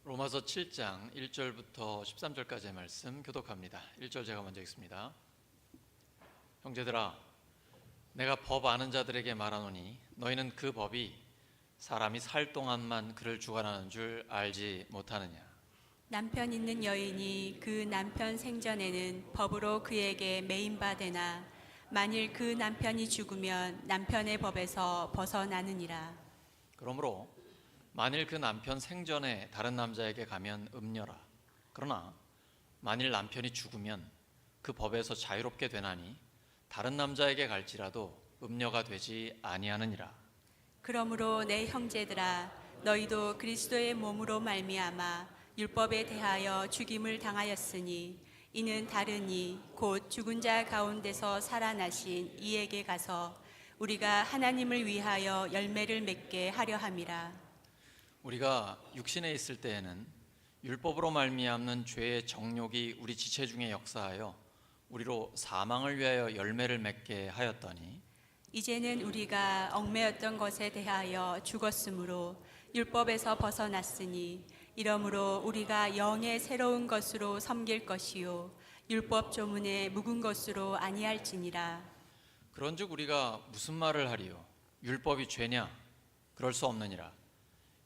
로마서 7장 1절부터 13절까지의 말씀 교독합니다. 1절 제가 먼저 읽습니다. 형제들아, 내가 법 아는 자들에게 말하노니 너희는 그 법이 사람이 살 동안만 그를 주관하는 줄 알지 못하느냐. 남편 있는 여인이 그 남편 생전에는 법으로 그에게 매인바되나 만일 그 남편이 죽으면 남편의 법에서 벗어나느니라. 그러므로 만일 그 남편 생전에 다른 남자에게 가면 음녀라. 그러나 만일 남편이 죽으면 그 법에서 자유롭게 되나니 다른 남자에게 갈지라도 음녀가 되지 아니하느니라. 그러므로 내 형제들아, 너희도 그리스도의 몸으로 말미암아 율법에 대하여 죽임을 당하였으니 이는 다르니 곧 죽은 자 가운데서 살아나신 이에게 가서 우리가 하나님을 위하여 열매를 맺게 하려 함이라. 우리가 육신에 있을 때에는 율법으로 말미암는 죄의 정욕이 우리 지체 중에 역사하여 우리로 사망을 위하여 열매를 맺게 하였더니 이제는 우리가 얽매였던 것에 대하여 죽었으므로 율법에서 벗어났으니 이러므로 우리가 영의 새로운 것으로 섬길 것이요 율법 조문에 묵은 것으로 아니할지니라. 그런즉 우리가 무슨 말을 하리요? 율법이 죄냐? 그럴 수 없느니라.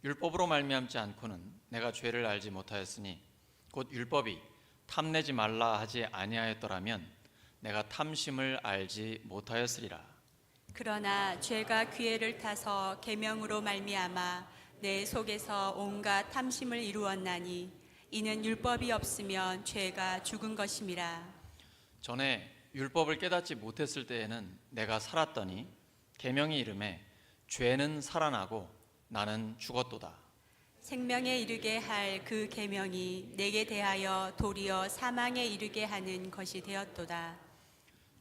율법으로 말미암지 않고는 내가 죄를 알지 못하였으니 곧 율법이 탐내지 말라 하지 아니하였더라면 내가 탐심을 알지 못하였으리라. 그러나 죄가 기회를 타서 계명으로 말미암아 내 속에서 온갖 탐심을 이루었나니 이는 율법이 없으면 죄가 죽은 것임이라. 전에 율법을 깨닫지 못했을 때에는 내가 살았더니 계명이 이르매 죄는 살아나고 나는 죽었도다. 생명에 이르게 할 그 계명이 내게 대하여 도리어 사망에 이르게 하는 것이 되었도다.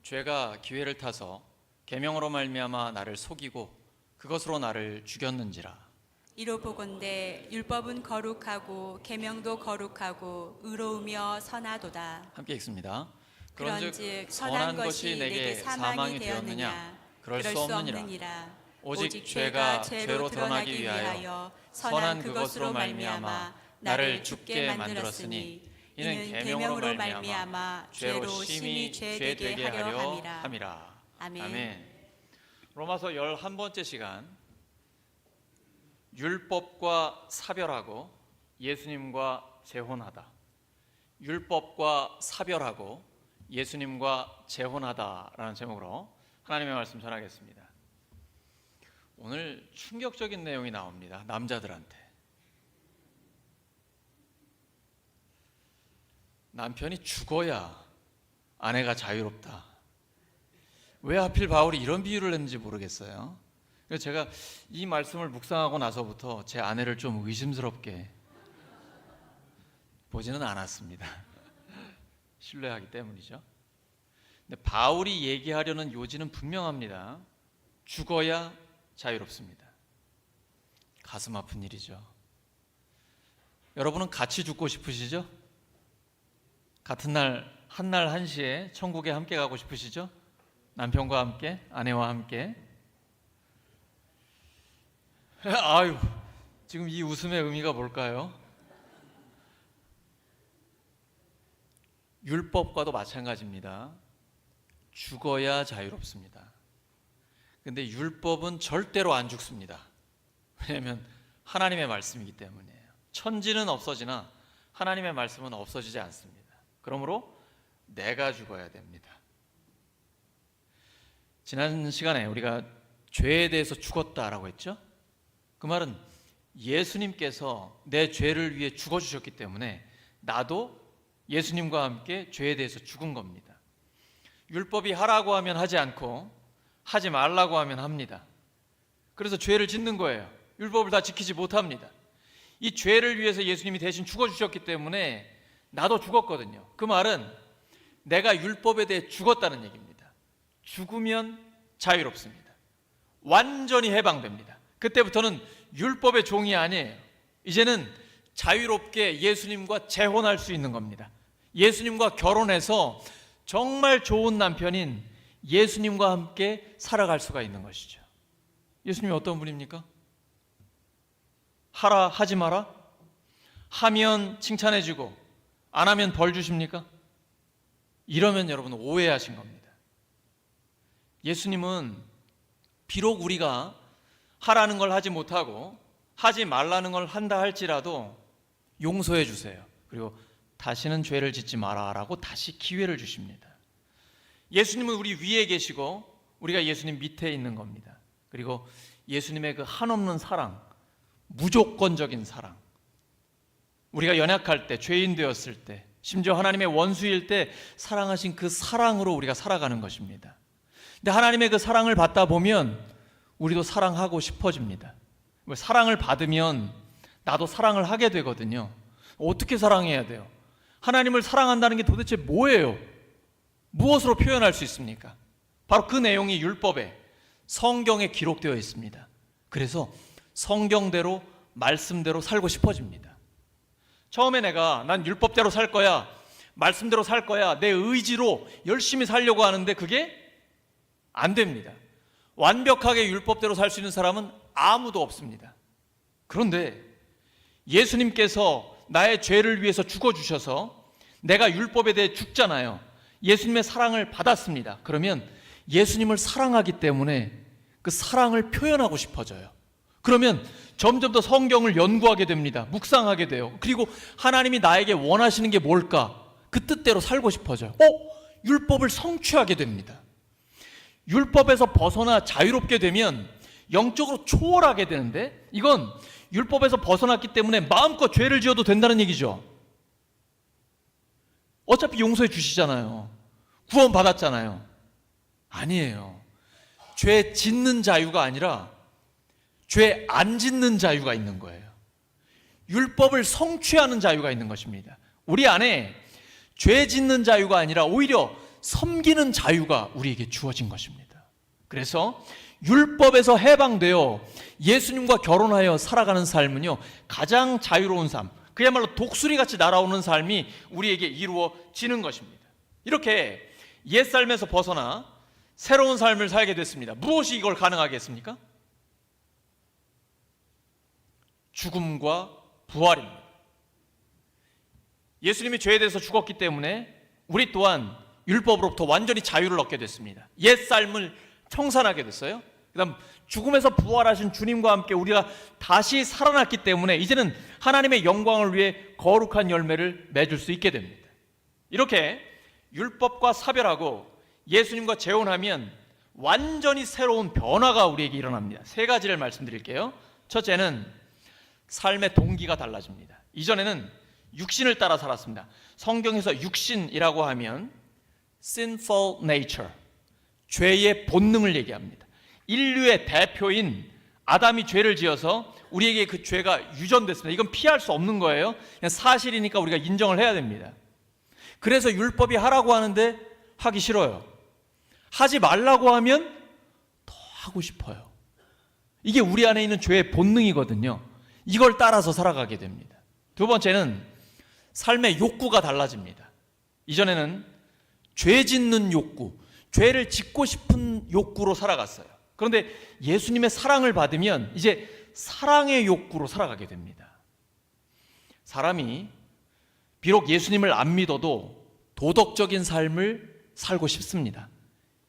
죄가 기회를 타서 계명으로 말미암아 나를 속이고 그것으로 나를 죽였는지라. 이로 보건대 율법은 거룩하고 계명도 거룩하고 의로우며 선하도다. 함께 읽습니다. 그런즉 선한 것이 내게 사망이 되었느냐? 그럴 수 없느니라. 오직 죄가 죄로 드러나기 위하여 선한 그것으로 말미암아 나를 죽게 만들었으니 이는 계명으로 말미암아 죄로 심히 죄되게 하려 함이라. 아멘. 로마서 11번째 시간, 율법과 사별하고 예수님과 재혼하다. 율법과 사별하고 예수님과 재혼하다라는 제목으로 하나님의 말씀 전하겠습니다. 오늘 충격적인 내용이 나옵니다. 남자들한테. 남편이 죽어야 아내가 자유롭다. 왜 하필 바울이 이런 비유를 했는지 모르겠어요. 그래서 제가 이 말씀을 묵상하고 나서부터 제 아내를 좀 의심스럽게 보지는 않았습니다. 신뢰하기 때문이죠. 근데 바울이 얘기하려는 요지는 분명합니다. 죽어야 자유롭습니다. 가슴 아픈 일이죠. 여러분은 같이 죽고 싶으시죠? 같은 날, 한날 한시에 천국에 함께 가고 싶으시죠? 남편과 함께, 아내와 함께. 아유, 지금 이 웃음의 의미가 뭘까요? 율법과도 마찬가지입니다. 죽어야 자유롭습니다. 근데 율법은 절대로 안 죽습니다. 왜냐하면 하나님의 말씀이기 때문이에요. 천지는 없어지나 하나님의 말씀은 없어지지 않습니다. 그러므로 내가 죽어야 됩니다. 지난 시간에 우리가 죄에 대해서 죽었다라고 했죠? 그 말은 예수님께서 내 죄를 위해 죽어주셨기 때문에 나도 예수님과 함께 죄에 대해서 죽은 겁니다. 율법이 하라고 하면 하지 않고 하지 말라고 하면 합니다. 그래서 죄를 짓는 거예요. 율법을 다 지키지 못합니다. 이 죄를 위해서 예수님이 대신 죽어주셨기 때문에 나도 죽었거든요. 그 말은 내가 율법에 대해 죽었다는 얘기입니다. 죽으면 자유롭습니다. 완전히 해방됩니다. 그때부터는 율법의 종이 아니에요. 이제는 자유롭게 예수님과 재혼할 수 있는 겁니다. 예수님과 결혼해서 정말 좋은 남편인 예수님과 함께 살아갈 수가 있는 것이죠. 예수님이 어떤 분입니까? 하라 하지 마라? 하면 칭찬해주고 안 하면 벌 주십니까? 이러면 여러분 오해하신 겁니다. 예수님은 비록 우리가 하라는 걸 하지 못하고 하지 말라는 걸 한다 할지라도 용서해 주세요. 그리고 다시는 죄를 짓지 마라라고 다시 기회를 주십니다. 예수님은 우리 위에 계시고 우리가 예수님 밑에 있는 겁니다. 그리고 예수님의 그 한없는 사랑, 무조건적인 사랑, 우리가 연약할 때, 죄인 되었을 때, 심지어 하나님의 원수일 때 사랑하신 그 사랑으로 우리가 살아가는 것입니다. 근데 하나님의 그 사랑을 받다 보면 우리도 사랑하고 싶어집니다. 사랑을 받으면 나도 사랑을 하게 되거든요. 어떻게 사랑해야 돼요? 하나님을 사랑한다는 게 도대체 뭐예요? 무엇으로 표현할 수 있습니까? 바로 그 내용이 율법에, 성경에 기록되어 있습니다. 그래서 성경대로, 말씀대로 살고 싶어집니다. 처음에 난 율법대로 살 거야, 말씀대로 살 거야, 내 의지로 열심히 살려고 하는데 그게 안 됩니다. 완벽하게 율법대로 살 수 있는 사람은 아무도 없습니다. 그런데 예수님께서 나의 죄를 위해서 죽어주셔서 내가 율법에 대해 죽잖아요. 예수님의 사랑을 받았습니다. 그러면 예수님을 사랑하기 때문에 그 사랑을 표현하고 싶어져요. 그러면 점점 더 성경을 연구하게 됩니다. 묵상하게 돼요. 그리고 하나님이 나에게 원하시는 게 뭘까? 그 뜻대로 살고 싶어져요. 율법을 성취하게 됩니다. 율법에서 벗어나 자유롭게 되면 영적으로 초월하게 되는데, 이건 율법에서 벗어났기 때문에 마음껏 죄를 지어도 된다는 얘기죠. 어차피 용서해 주시잖아요. 구원 받았잖아요. 아니에요. 죄 짓는 자유가 아니라 죄 안 짓는 자유가 있는 거예요. 율법을 성취하는 자유가 있는 것입니다. 우리 안에 죄 짓는 자유가 아니라 오히려 섬기는 자유가 우리에게 주어진 것입니다. 그래서 율법에서 해방되어 예수님과 결혼하여 살아가는 삶은요, 가장 자유로운 삶, 그야말로 독수리같이 날아오는 삶이 우리에게 이루어지는 것입니다. 이렇게 옛삶에서 벗어나 새로운 삶을 살게 됐습니다. 무엇이 이걸 가능하게 했습니까? 죽음과 부활입니다. 예수님이 죄에 대해서 죽었기 때문에 우리 또한 율법으로부터 완전히 자유를 얻게 됐습니다. 옛삶을 청산하게 됐어요. 그다음 죽음에서 부활하신 주님과 함께 우리가 다시 살아났기 때문에 이제는 하나님의 영광을 위해 거룩한 열매를 맺을 수 있게 됩니다. 이렇게 율법과 사별하고 예수님과 재혼하면 완전히 새로운 변화가 우리에게 일어납니다. 세 가지를 말씀드릴게요. 첫째는 삶의 동기가 달라집니다. 이전에는 육신을 따라 살았습니다. 성경에서 육신이라고 하면 sinful nature, 죄의 본능을 얘기합니다. 인류의 대표인 아담이 죄를 지어서 우리에게 그 죄가 유전됐습니다. 이건 피할 수 없는 거예요. 그냥 사실이니까 우리가 인정을 해야 됩니다. 그래서 율법이 하라고 하는데 하기 싫어요. 하지 말라고 하면 더 하고 싶어요. 이게 우리 안에 있는 죄의 본능이거든요. 이걸 따라서 살아가게 됩니다. 두 번째는 삶의 욕구가 달라집니다. 이전에는 죄 짓는 욕구, 죄를 짓고 싶은 욕구로 살아갔어요. 그런데 예수님의 사랑을 받으면 이제 사랑의 욕구로 살아가게 됩니다. 사람이 비록 예수님을 안 믿어도 도덕적인 삶을 살고 싶습니다.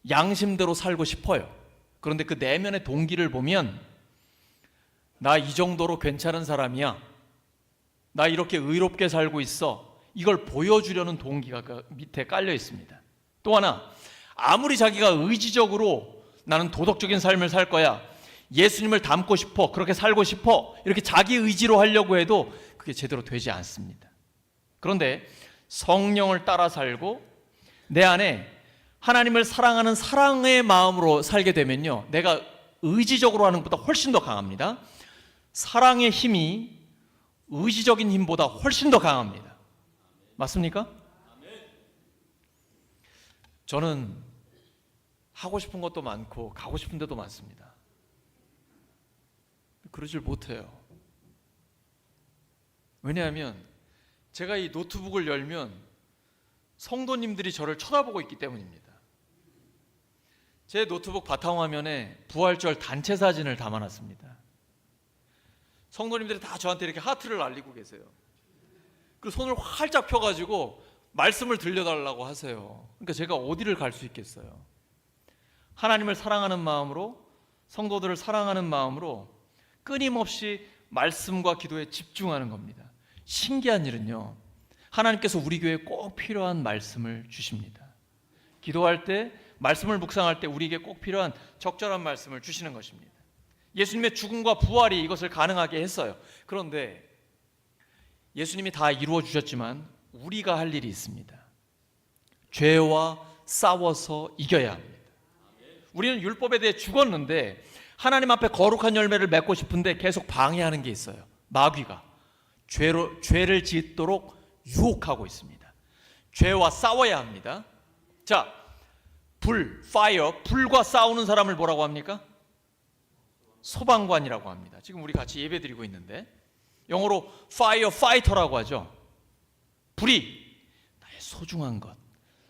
양심대로 살고 싶어요. 그런데 그 내면의 동기를 보면 나 이 정도로 괜찮은 사람이야, 나 이렇게 의롭게 살고 있어, 이걸 보여주려는 동기가 그 밑에 깔려 있습니다. 또 하나, 아무리 자기가 의지적으로 나는 도덕적인 삶을 살 거야, 예수님을 닮고 싶어, 그렇게 살고 싶어, 이렇게 자기 의지로 하려고 해도 그게 제대로 되지 않습니다. 그런데 성령을 따라 살고 내 안에 하나님을 사랑하는 사랑의 마음으로 살게 되면요, 내가 의지적으로 하는 것보다 훨씬 더 강합니다. 사랑의 힘이 의지적인 힘보다 훨씬 더 강합니다. 맞습니까? 저는 하고 싶은 것도 많고 가고 싶은 데도 많습니다. 그러질 못해요. 왜냐하면 제가 이 노트북을 열면 성도님들이 저를 쳐다보고 있기 때문입니다. 제 노트북 바탕화면에 부활절 단체 사진을 담아놨습니다. 성도님들이 다 저한테 이렇게 하트를 날리고 계세요. 그 손을 활짝 펴가지고 말씀을 들려달라고 하세요. 그러니까 제가 어디를 갈 수 있겠어요? 하나님을 사랑하는 마음으로, 성도들을 사랑하는 마음으로 끊임없이 말씀과 기도에 집중하는 겁니다. 신기한 일은요, 하나님께서 우리 교회에 꼭 필요한 말씀을 주십니다. 기도할 때, 말씀을 묵상할 때 우리에게 꼭 필요한 적절한 말씀을 주시는 것입니다. 예수님의 죽음과 부활이 이것을 가능하게 했어요. 그런데 예수님이 다 이루어 주셨지만 우리가 할 일이 있습니다. 죄와 싸워서 이겨야 합니다. 우리는 율법에 대해 죽었는데 하나님 앞에 거룩한 열매를 맺고 싶은데 계속 방해하는 게 있어요. 마귀가 죄를 짓도록 유혹하고 있습니다. 죄와 싸워야 합니다. 자, 불과 싸우는 사람을 뭐라고 합니까? 소방관이라고 합니다. 지금 우리 같이 예배 드리고 있는데 영어로 firefighter라고 하죠. 불이 나의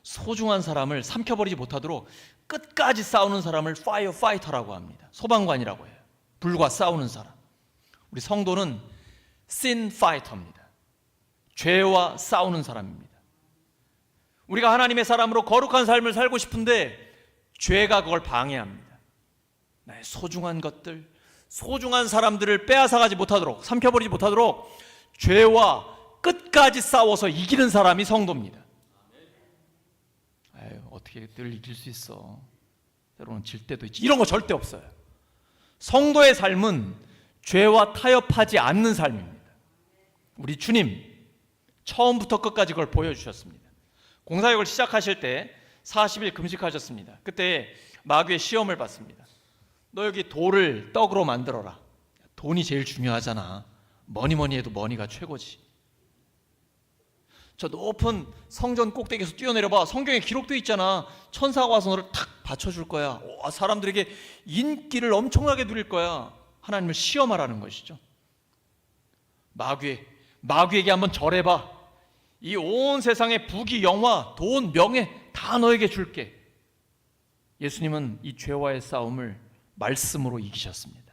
소중한 사람을 삼켜버리지 못하도록 끝까지 싸우는 사람을 firefighter라고 합니다. 소방관이라고 해요. 불과 싸우는 사람. 우리 성도는 sin fighter입니다. 죄와 싸우는 사람입니다. 우리가 하나님의 사람으로 거룩한 삶을 살고 싶은데 죄가 그걸 방해합니다. 나의 소중한 것들, 소중한 사람들을 빼앗아가지 못하도록, 삼켜버리지 못하도록 죄와 끝까지 싸워서 이기는 사람이 성도입니다. 아유, 어떻게 늘 이길 수 있어? 때로는 질 때도 있지. 이런 거 절대 없어요. 성도의 삶은 죄와 타협하지 않는 삶입니다. 우리 주님 처음부터 끝까지 그걸 보여주셨습니다. 공사역을 시작하실 때 40일 금식하셨습니다. 그때 마귀의 시험을 받습니다. 너 여기 돌을 떡으로 만들어라. 돈이 제일 중요하잖아. 뭐니 해도 머니가 최고지. 저 높은 성전 꼭대기에서 뛰어내려봐. 성경에 기록되어 있잖아. 천사가 와서 너를 탁 받쳐줄 거야. 사람들에게 인기를 엄청나게 누릴 거야. 하나님을 시험하라는 것이죠. 마귀에게 한번 절해봐. 이 온 세상의 부귀, 영화, 돈, 명예 다 너에게 줄게. 예수님은 이 죄와의 싸움을 말씀으로 이기셨습니다.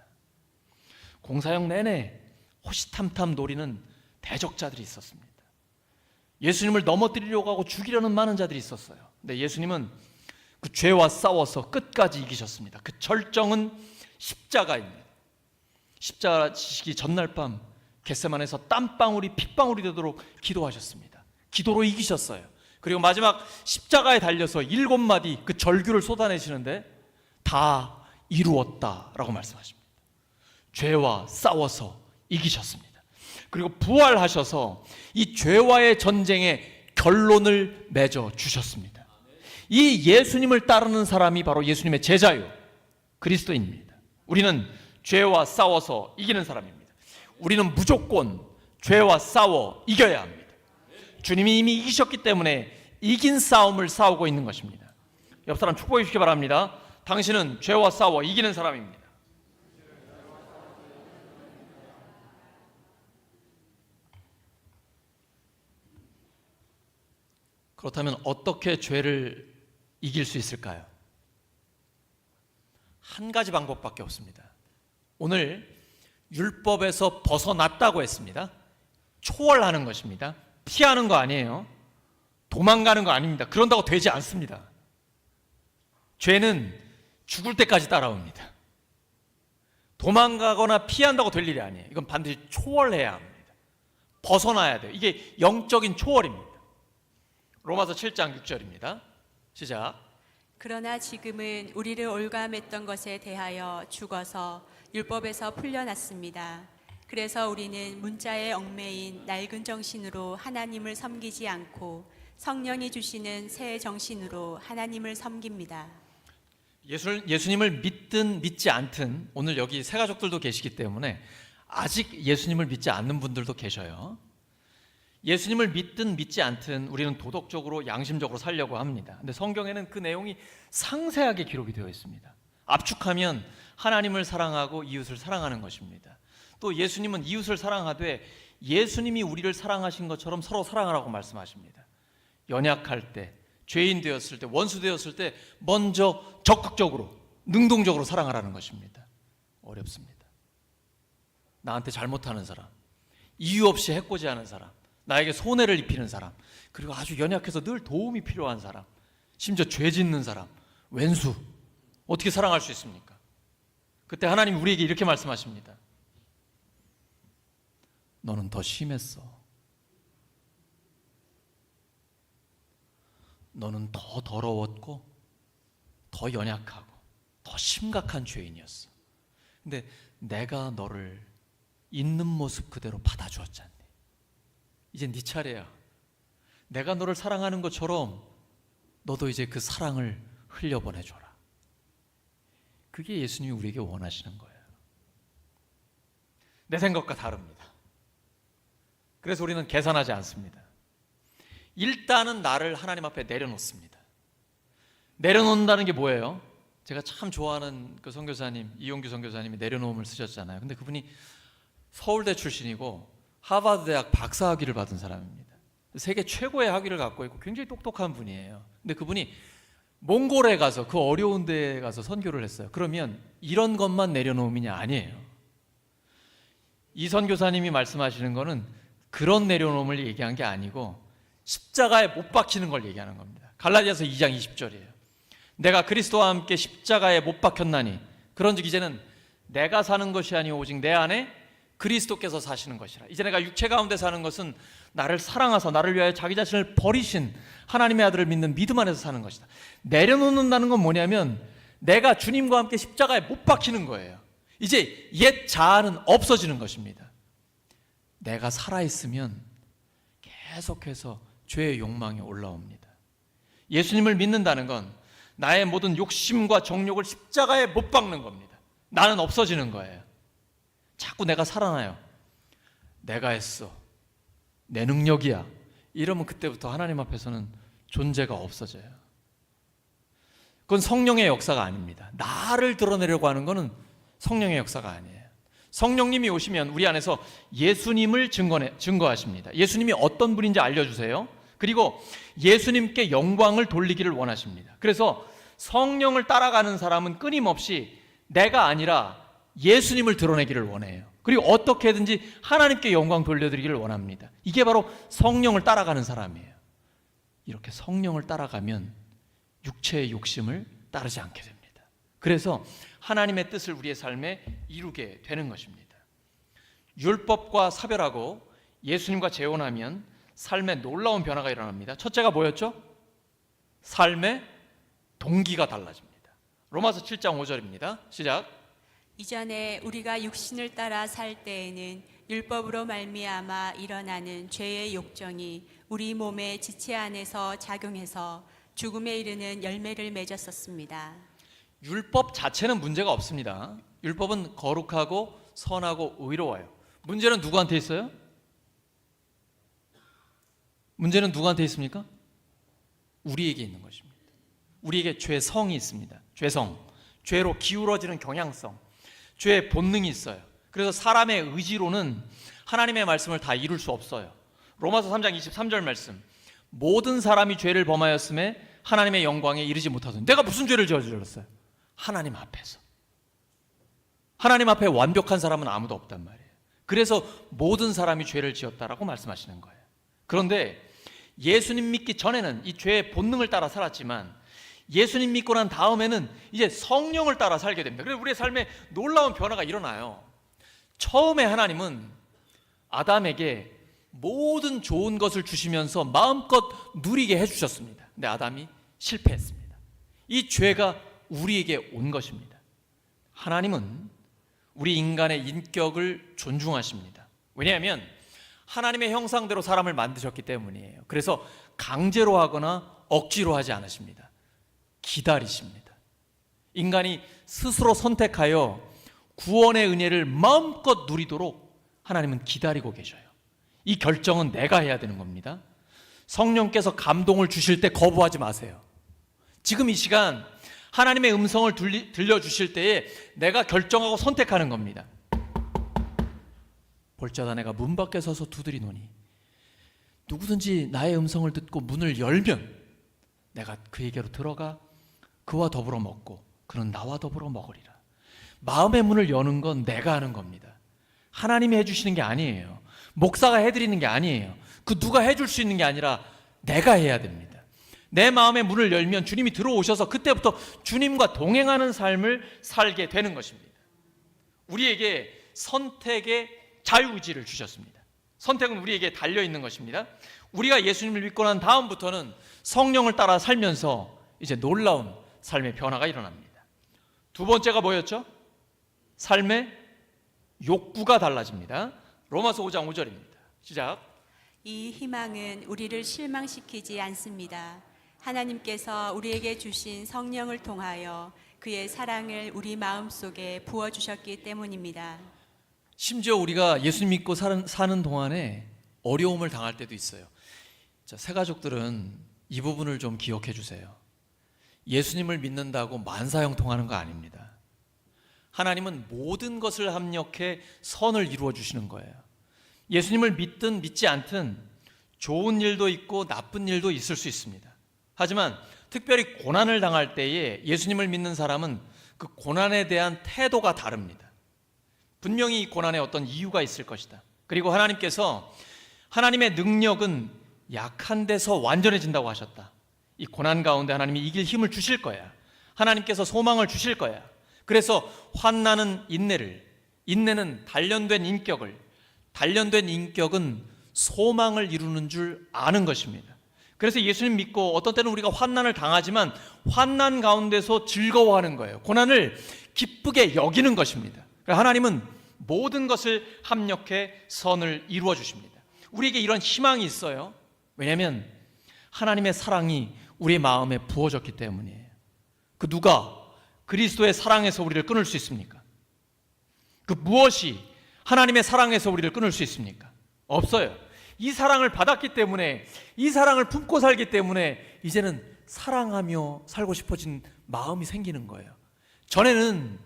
공사역 내내 호시탐탐 노리는 대적자들이 있었습니다. 예수님을 넘어뜨리려고 하고 죽이려는 많은 자들이 있었어요. 근데 예수님은 그 죄와 싸워서 끝까지 이기셨습니다. 그 절정은 십자가입니다. 십자가 지시기 전날 밤 겟세마네에서 땀방울이 핏방울이 되도록 기도하셨습니다. 기도로 이기셨어요. 그리고 마지막 십자가에 달려서 7마디 그 절규를 쏟아내시는데 다 이루었다라고 말씀하십니다. 죄와 싸워서 이기셨습니다. 그리고 부활하셔서 이 죄와의 전쟁의 결론을 맺어 주셨습니다. 이 예수님을 따르는 사람이 바로 예수님의 제자요, 그리스도인입니다. 우리는 죄와 싸워서 이기는 사람입니다. 우리는 무조건 죄와 싸워 이겨야 합니다. 주님이 이미 이기셨기 때문에 이긴 싸움을 싸우고 있는 것입니다. 옆 사람 축복해 주시기 바랍니다. 당신은 죄와 싸워 이기는 사람입니다. 그렇다면 어떻게 죄를 이길 수 있을까요? 한 가지 방법밖에 없습니다. 오늘 율법에서 벗어났다고 했습니다. 초월하는 것입니다. 피하는 거 아니에요. 도망가는 거 아닙니다. 그런다고 되지 않습니다. 죄는 죽을 때까지 따라옵니다. 도망가거나 피한다고 될 일이 아니에요. 이건 반드시 초월해야 합니다. 벗어나야 돼요. 이게 영적인 초월입니다. 로마서 7장 6절입니다. 시작. 그러나 지금은 우리를 올감했던 것에 대하여 죽어서 율법에서 풀려났습니다. 그래서 우리는 문자에 얽매인 낡은 정신으로 하나님을 섬기지 않고 성령이 주시는 새 정신으로 하나님을 섬깁니다. 예수님을 믿든 믿지 않든 오늘 여기 새 가족들도 계시기 때문에 아직 예수님을 믿지 않는 분들도 계셔요. 예수님을 믿든 믿지 않든 우리는 도덕적으로 양심적으로 살려고 합니다. 근데 성경에는 그 내용이 상세하게 기록이 되어 있습니다. 압축하면 하나님을 사랑하고 이웃을 사랑하는 것입니다. 또 예수님은 이웃을 사랑하되 예수님이 우리를 사랑하신 것처럼 서로 사랑하라고 말씀하십니다. 연약할 때, 죄인 되었을 때, 원수 되었을 때 먼저 적극적으로, 능동적으로 사랑하라는 것입니다. 어렵습니다. 나한테 잘못하는 사람, 이유 없이 해코지하는 사람, 나에게 손해를 입히는 사람, 그리고 아주 연약해서 늘 도움이 필요한 사람, 심지어 죄 짓는 사람, 왼수, 어떻게 사랑할 수 있습니까? 그때 하나님이 우리에게 이렇게 말씀하십니다. 너는 더 심했어. 너는 더 더러웠고 더 연약하고 더 심각한 죄인이었어. 근데 내가 너를 있는 모습 그대로 받아주었지 않니? 이제 네 차례야. 내가 너를 사랑하는 것처럼 너도 이제 그 사랑을 흘려보내줘라. 그게 예수님이 우리에게 원하시는 거예요. 내 생각과 다릅니다. 그래서 우리는 계산하지 않습니다. 일단은 나를 하나님 앞에 내려놓습니다. 내려놓는다는 게 뭐예요? 제가 참 좋아하는 그 선교사님, 이용규 선교사님이 내려놓음을 쓰셨잖아요. 근데 그분이 서울대 출신이고 하버드 대학 박사학위를 받은 사람입니다. 세계 최고의 학위를 갖고 있고 굉장히 똑똑한 분이에요. 근데 그분이 몽골에 가서 그 어려운 데에 가서 선교를 했어요. 그러면 이런 것만 내려놓음이냐? 아니에요. 이 선교사님이 말씀하시는 거는 그런 내려놓음을 얘기한 게 아니고 십자가에 못 박히는 걸 얘기하는 겁니다. 갈라디아서 2장 20절이에요. 내가 그리스도와 함께 십자가에 못 박혔나니 그런즉 이제는 내가 사는 것이 아니오 오직 내 안에 그리스도께서 사시는 것이라. 이제 내가 육체 가운데 사는 것은 나를 사랑하사 나를 위하여 자기 자신을 버리신 하나님의 아들을 믿는 믿음 안에서 사는 것이다. 내려놓는다는 건 뭐냐면 내가 주님과 함께 십자가에 못 박히는 거예요. 이제 옛 자아는 없어지는 것입니다. 내가 살아있으면 계속해서 죄의 욕망이 올라옵니다. 예수님을 믿는다는 건 나의 모든 욕심과 정욕을 십자가에 못 박는 겁니다. 나는 없어지는 거예요. 자꾸 내가 살아나요. 내가 했어. 내 능력이야. 이러면 그때부터 하나님 앞에서는 존재가 없어져요. 그건 성령의 역사가 아닙니다. 나를 드러내려고 하는 것은 성령의 역사가 아니에요. 성령님이 오시면 우리 안에서 예수님을 증거하십니다. 예수님이 어떤 분인지 알려주세요. 그리고 예수님께 영광을 돌리기를 원하십니다. 그래서 성령을 따라가는 사람은 끊임없이 내가 아니라 예수님을 드러내기를 원해요. 그리고 어떻게든지 하나님께 영광 돌려드리기를 원합니다. 이게 바로 성령을 따라가는 사람이에요. 이렇게 성령을 따라가면 육체의 욕심을 따르지 않게 됩니다. 그래서 하나님의 뜻을 우리의 삶에 이루게 되는 것입니다. 율법과 사별하고 예수님과 재혼하면 삶에 놀라운 변화가 일어납니다. 첫째가 뭐였죠? 삶의 동기가 달라집니다. 로마서 7장 5절입니다. 시작. 이전에 우리가 육신을 따라 살 때에는 율법으로 말미암아 일어나는 죄의 욕정이 우리 몸의 지체 안에서 작용해서 죽음에 이르는 열매를 맺었었습니다. 율법 자체는 문제가 없습니다. 율법은 거룩하고 선하고 의로워요. 문제는 누구한테 있어요? 문제는 누구한테 있습니까? 우리에게 있는 것입니다. 우리에게 죄성이 있습니다. 죄성, 죄로 기울어지는 경향성, 죄의 본능이 있어요. 그래서 사람의 의지로는 하나님의 말씀을 다 이룰 수 없어요. 로마서 3장 23절 말씀, 모든 사람이 죄를 범하였음에 하나님의 영광에 이르지 못하더니. 내가 무슨 죄를 저질렀어요? 하나님 앞에서. 하나님 앞에 완벽한 사람은 아무도 없단 말이에요. 그래서 모든 사람이 죄를 지었다라고 말씀하시는 거예요. 그런데 예수님 믿기 전에는 이 죄의 본능을 따라 살았지만 예수님 믿고 난 다음에는 이제 성령을 따라 살게 됩니다. 그래서 우리의 삶에 놀라운 변화가 일어나요. 처음에 하나님은 아담에게 모든 좋은 것을 주시면서 마음껏 누리게 해주셨습니다. 근데 아담이 실패했습니다. 이 죄가 우리에게 온 것입니다. 하나님은 우리 인간의 인격을 존중하십니다. 왜냐하면 하나님의 형상대로 사람을 만드셨기 때문이에요. 그래서 강제로 하거나 억지로 하지 않으십니다. 기다리십니다. 인간이 스스로 선택하여 구원의 은혜를 마음껏 누리도록 하나님은 기다리고 계셔요. 이 결정은 내가 해야 되는 겁니다. 성령께서 감동을 주실 때 거부하지 마세요. 지금 이 시간 하나님의 음성을 들려주실 때에 내가 결정하고 선택하는 겁니다. 볼자다 내가 문 밖에 서서 두드리노니 누구든지 나의 음성을 듣고 문을 열면 내가 그에게로 들어가 그와 더불어 먹고 그는 나와 더불어 먹으리라. 마음의 문을 여는 건 내가 하는 겁니다. 하나님이 해주시는 게 아니에요. 목사가 해드리는 게 아니에요. 그 누가 해줄 수 있는 게 아니라 내가 해야 됩니다. 내 마음의 문을 열면 주님이 들어오셔서 그때부터 주님과 동행하는 삶을 살게 되는 것입니다. 우리에게 선택의 자유의지를 주셨습니다. 선택은 우리에게 달려있는 것입니다. 우리가 예수님을 믿고 난 다음부터는 성령을 따라 살면서 이제 놀라운 삶의 변화가 일어납니다. 두 번째가 뭐였죠? 삶의 욕구가 달라집니다. 로마서 5장 5절입니다. 시작. 이 희망은 우리를 실망시키지 않습니다. 하나님께서 우리에게 주신 성령을 통하여 그의 사랑을 우리 마음속에 부어주셨기 때문입니다. 심지어 우리가 예수님 믿고 사는 동안에 어려움을 당할 때도 있어요. 자, 새가족들은 이 부분을 좀 기억해 주세요. 예수님을 믿는다고 만사형통하는 거 아닙니다. 하나님은 모든 것을 합력해 선을 이루어 주시는 거예요. 예수님을 믿든 믿지 않든 좋은 일도 있고 나쁜 일도 있을 수 있습니다. 하지만 특별히 고난을 당할 때에 예수님을 믿는 사람은 그 고난에 대한 태도가 다릅니다. 분명히 이 고난에 어떤 이유가 있을 것이다. 그리고 하나님께서 하나님의 능력은 약한 데서 완전해진다고 하셨다. 이 고난 가운데 하나님이 이길 힘을 주실 거야. 하나님께서 소망을 주실 거야. 그래서 환난은 인내를, 인내는 단련된 인격을, 단련된 인격은 소망을 이루는 줄 아는 것입니다. 그래서 예수님 믿고 어떤 때는 우리가 환난을 당하지만 환난 가운데서 즐거워하는 거예요. 고난을 기쁘게 여기는 것입니다. 하나님은 모든 것을 합력해 선을 이루어 주십니다. 우리에게 이런 희망이 있어요. 왜냐하면 하나님의 사랑이 우리의 마음에 부어졌기 때문이에요. 그 누가 그리스도의 사랑에서 우리를 끊을 수 있습니까? 그 무엇이 하나님의 사랑에서 우리를 끊을 수 있습니까? 없어요. 이 사랑을 받았기 때문에, 이 사랑을 품고 살기 때문에 이제는 사랑하며 살고 싶어진 마음이 생기는 거예요. 전에는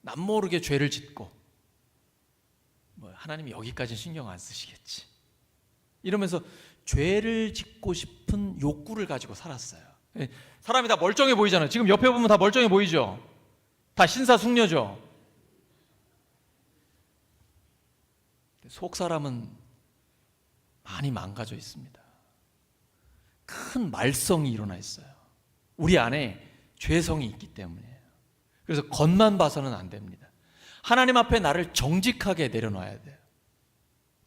남모르게 죄를 짓고 하나님이 여기까지는 신경 안 쓰시겠지 이러면서 죄를 짓고 싶은 욕구를 가지고 살았어요. 사람이 다 멀쩡해 보이잖아요. 지금 옆에 보면 다 멀쩡해 보이죠? 다 신사숙녀죠? 속 사람은 많이 망가져 있습니다. 큰 말썽이 일어나 있어요. 우리 안에 죄성이 있기 때문이에요. 그래서 겉만 봐서는 안 됩니다. 하나님 앞에 나를 정직하게 내려놔야 돼요.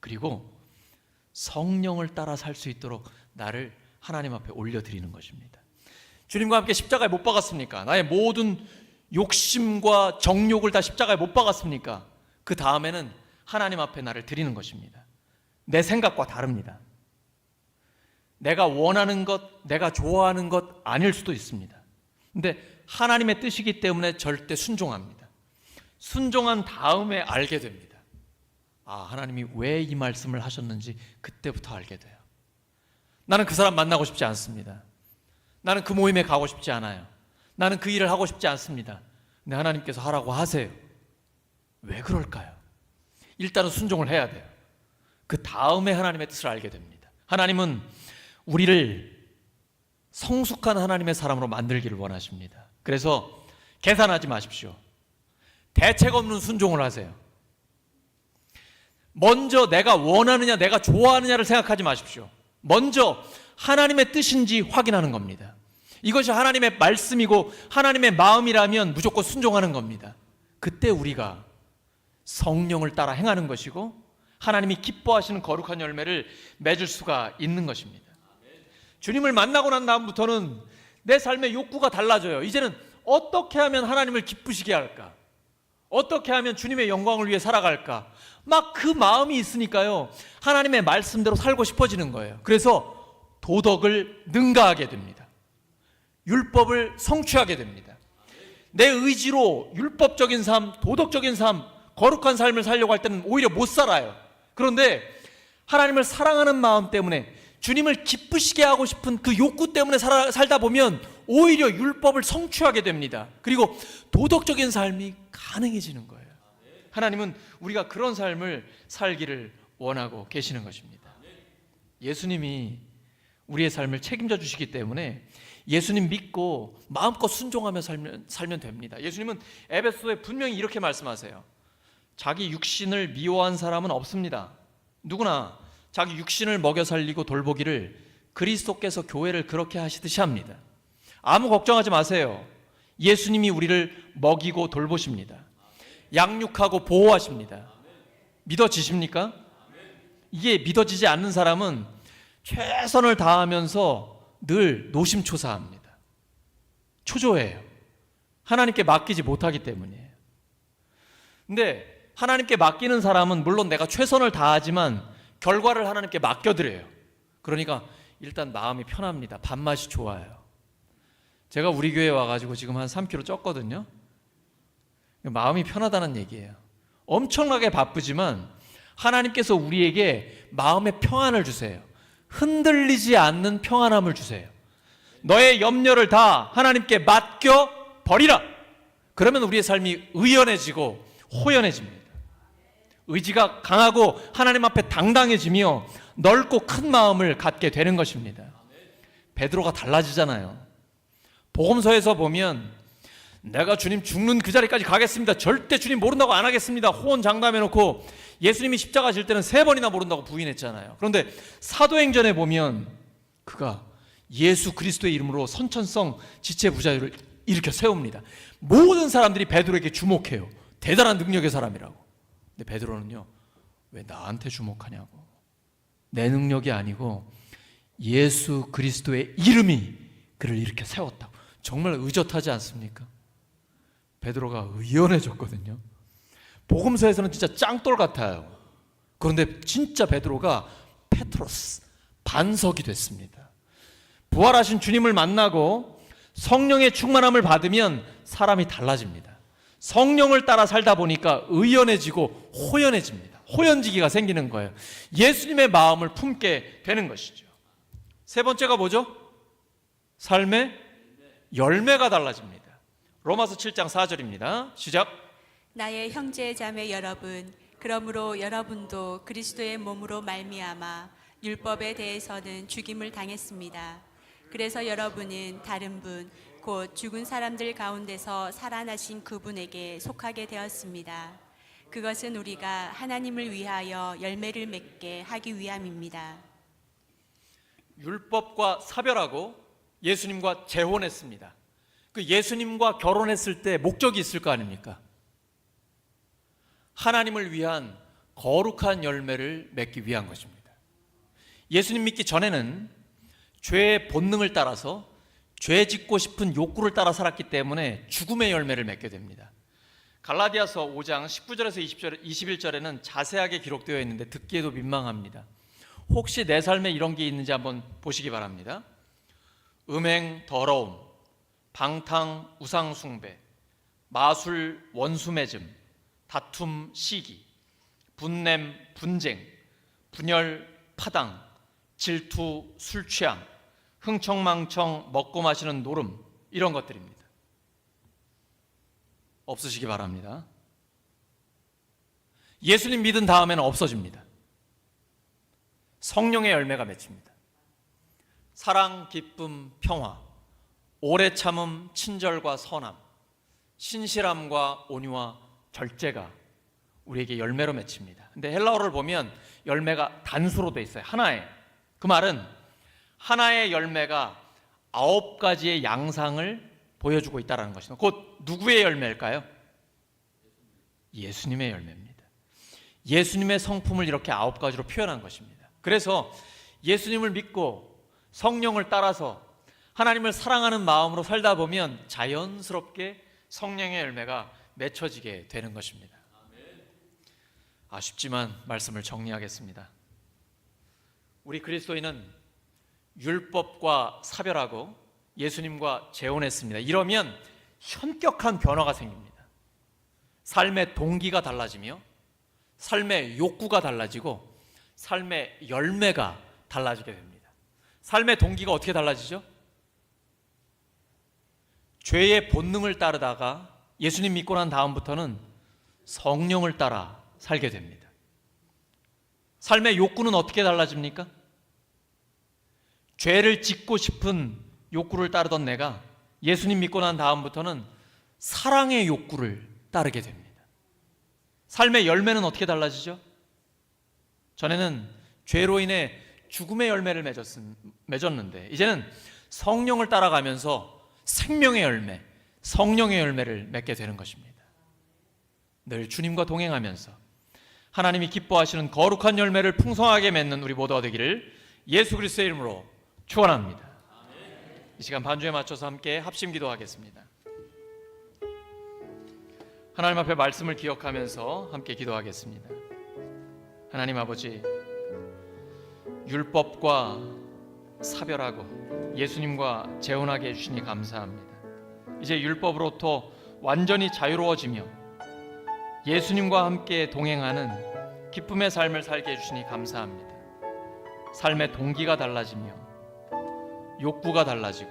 그리고 성령을 따라 살 수 있도록 나를 하나님 앞에 올려드리는 것입니다. 주님과 함께 십자가에 못 박았습니까? 나의 모든 욕심과 정욕을 다 십자가에 못 박았습니까? 그 다음에는 하나님 앞에 나를 드리는 것입니다. 내 생각과 다릅니다. 내가 원하는 것, 내가 좋아하는 것 아닐 수도 있습니다. 근데 하나님의 뜻이기 때문에 절대 순종합니다. 순종한 다음에 알게 됩니다. 아, 하나님이 왜 이 말씀을 하셨는지 그때부터 알게 돼요. 나는 그 사람 만나고 싶지 않습니다. 나는 그 모임에 가고 싶지 않아요. 나는 그 일을 하고 싶지 않습니다. 근데 하나님께서 하라고 하세요. 왜 그럴까요? 일단은 순종을 해야 돼요. 그 다음에 하나님의 뜻을 알게 됩니다. 하나님은 우리를 성숙한 하나님의 사람으로 만들기를 원하십니다. 그래서 계산하지 마십시오. 대책 없는 순종을 하세요. 먼저 내가 원하느냐, 내가 좋아하느냐를 생각하지 마십시오. 먼저 하나님의 뜻인지 확인하는 겁니다. 이것이 하나님의 말씀이고 하나님의 마음이라면 무조건 순종하는 겁니다. 그때 우리가 성령을 따라 행하는 것이고 하나님이 기뻐하시는 거룩한 열매를 맺을 수가 있는 것입니다. 주님을 만나고 난 다음부터는 내 삶의 욕구가 달라져요. 이제는 어떻게 하면 하나님을 기쁘시게 할까? 어떻게 하면 주님의 영광을 위해 살아갈까? 막 그 마음이 있으니까요, 하나님의 말씀대로 살고 싶어지는 거예요. 그래서 도덕을 능가하게 됩니다. 율법을 성취하게 됩니다. 내 의지로 율법적인 삶, 도덕적인 삶, 거룩한 삶을 살려고 할 때는 오히려 못 살아요. 그런데 하나님을 사랑하는 마음 때문에, 주님을 기쁘시게 하고 싶은 그 욕구 때문에 살다 보면 오히려 율법을 성취하게 됩니다. 그리고 도덕적인 삶이 가능해지는 거예요. 하나님은 우리가 그런 삶을 살기를 원하고 계시는 것입니다. 예수님이 우리의 삶을 책임져 주시기 때문에 예수님 믿고 마음껏 순종하며 살면 됩니다. 예수님은 에베소에 분명히 이렇게 말씀하세요. 자기 육신을 미워한 사람은 없습니다. 누구나 자기 육신을 먹여 살리고 돌보기를 그리스도께서 교회를 그렇게 하시듯이 합니다. 아무 걱정하지 마세요. 예수님이 우리를 먹이고 돌보십니다. 양육하고 보호하십니다. 믿어지십니까? 이게 믿어지지 않는 사람은 최선을 다하면서 늘 노심초사합니다. 초조해요. 하나님께 맡기지 못하기 때문이에요. 근데 하나님께 맡기는 사람은 물론 내가 최선을 다하지만 결과를 하나님께 맡겨드려요. 그러니까 일단 마음이 편합니다. 밥맛이 좋아요. 제가 우리 교회에 와가지고 지금 한 3kg 쪘거든요. 마음이 편하다는 얘기예요. 엄청나게 바쁘지만 하나님께서 우리에게 마음의 평안을 주세요. 흔들리지 않는 평안함을 주세요. 너의 염려를 다 하나님께 맡겨 버리라. 그러면 우리의 삶이 의연해지고 호연해집니다. 의지가 강하고 하나님 앞에 당당해지며 넓고 큰 마음을 갖게 되는 것입니다. 베드로가 달라지잖아요. 복음서에서 보면 내가 주님 죽는 그 자리까지 가겠습니다. 절대 주님 모른다고 안 하겠습니다. 호언장담해놓고 예수님이 십자가 질 때는 3번이나 모른다고 부인했잖아요. 그런데 사도행전에 보면 그가 예수 그리스도의 이름으로 선천성 지체부자유를 일으켜 세웁니다. 모든 사람들이 베드로에게 주목해요. 대단한 능력의 사람이라고. 근데 베드로는요, 왜 나한테 주목하냐고. 내 능력이 아니고 예수 그리스도의 이름이 그를 일으켜 세웠다고. 정말 의젓하지 않습니까? 베드로가 의연해졌거든요. 복음서에서는 진짜 짱돌 같아요. 그런데 진짜 베드로가 페트로스, 반석이 됐습니다. 부활하신 주님을 만나고 성령의 충만함을 받으면 사람이 달라집니다. 성령을 따라 살다 보니까 의연해지고 호연해집니다. 호연지기가 생기는 거예요. 예수님의 마음을 품게 되는 것이죠. 세 번째가 뭐죠? 삶의 열매가 달라집니다. 로마서 7장 4절입니다. 시작. 나의 형제 자매 여러분, 그러므로 여러분도 그리스도의 몸으로 말미암아 율법에 대해서는 죽임을 당했습니다. 그래서 여러분은 다른 분, 곧 죽은 사람들 가운데서 살아나신 그분에게 속하게 되었습니다. 그것은 우리가 하나님을 위하여 열매를 맺게 하기 위함입니다. 율법과 사별하고 예수님과 재혼했습니다. 그 예수님과 결혼했을 때 목적이 있을 거 아닙니까? 하나님을 위한 거룩한 열매를 맺기 위한 것입니다. 예수님 믿기 전에는 죄의 본능을 따라서 죄 짓고 싶은 욕구를 따라 살았기 때문에 죽음의 열매를 맺게 됩니다. 갈라디아서 5장 19절에서 21절에는 자세하게 기록되어 있는데 듣기에도 민망합니다. 혹시 내 삶에 이런 게 있는지 한번 보시기 바랍니다. 음행, 더러움, 방탕, 우상 숭배, 마술, 원수 맺음, 다툼, 시기, 분냄, 분쟁, 분열, 파당, 질투, 술 취함, 흥청망청, 먹고 마시는 노름, 이런 것들입니다. 없으시기 바랍니다. 예수님 믿은 다음에는 없어집니다. 성령의 열매가 맺힙니다. 사랑, 기쁨, 평화, 오래 참음, 친절과 선함, 신실함과 온유와 절제가 우리에게 열매로 맺힙니다. 근데 헬라어를 보면 열매가 단수로 돼 있어요. 하나에. 그 말은 하나의 열매가 9가지의 양상을 보여주고 있다는 것입니다. 곧 누구의 열매일까요? 예수님의 열매입니다. 예수님의 성품을 이렇게 9가지로 표현한 것입니다. 그래서 예수님을 믿고 성령을 따라서 하나님을 사랑하는 마음으로 살다 보면 자연스럽게 성령의 열매가 맺혀지게 되는 것입니다. 아쉽지만 말씀을 정리하겠습니다. 우리 그리스도인은 율법과 사별하고 예수님과 재혼했습니다. 이러면 현격한 변화가 생깁니다. 삶의 동기가 달라지며 삶의 욕구가 달라지고 삶의 열매가 달라지게 됩니다. 삶의 동기가 어떻게 달라지죠? 죄의 본능을 따르다가 예수님 믿고 난 다음부터는 성령을 따라 살게 됩니다. 삶의 욕구는 어떻게 달라집니까? 죄를 짓고 싶은 욕구를 따르던 내가 예수님 믿고 난 다음부터는 사랑의 욕구를 따르게 됩니다. 삶의 열매는 어떻게 달라지죠? 전에는 죄로 인해 죽음의 열매를 맺었는데 이제는 성령을 따라가면서 생명의 열매, 성령의 열매를 맺게 되는 것입니다. 늘 주님과 동행하면서 하나님이 기뻐하시는 거룩한 열매를 풍성하게 맺는 우리 모두가 되기를 예수 그리스도의 이름으로 축원합니다. 이 시간 반주에 맞춰서 함께 합심 기도하겠습니다. 하나님 앞에 말씀을 기억하면서 함께 기도하겠습니다. 하나님 아버지, 율법과 사별하고 예수님과 재혼하게 해주시니 감사합니다. 이제 율법으로부터 완전히 자유로워지며 예수님과 함께 동행하는 기쁨의 삶을 살게 해주시니 감사합니다. 삶의 동기가 달라지며 욕구가 달라지고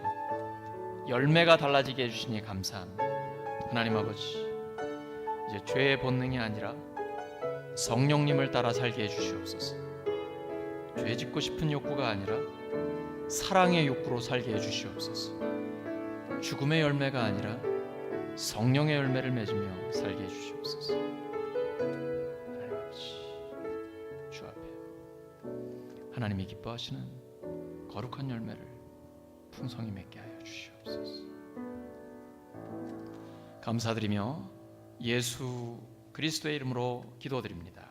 열매가 달라지게 해주시니 감사합니다. 하나님 아버지, 이제 죄의 본능이 아니라 성령님을 따라 살게 해주시옵소서. 죄 짓고 싶은 욕구가 아니라 사랑의 욕구로 살게 해주시옵소서. 죽음의 열매가 아니라 성령의 열매를 맺으며 살게 해주시옵소서. 하나님 아버지, 주 앞에 하나님이 기뻐하시는 거룩한 열매를 풍성히 맺게 하여 주시옵소서. 감사드리며 예수 그리스도의 이름으로 기도드립니다.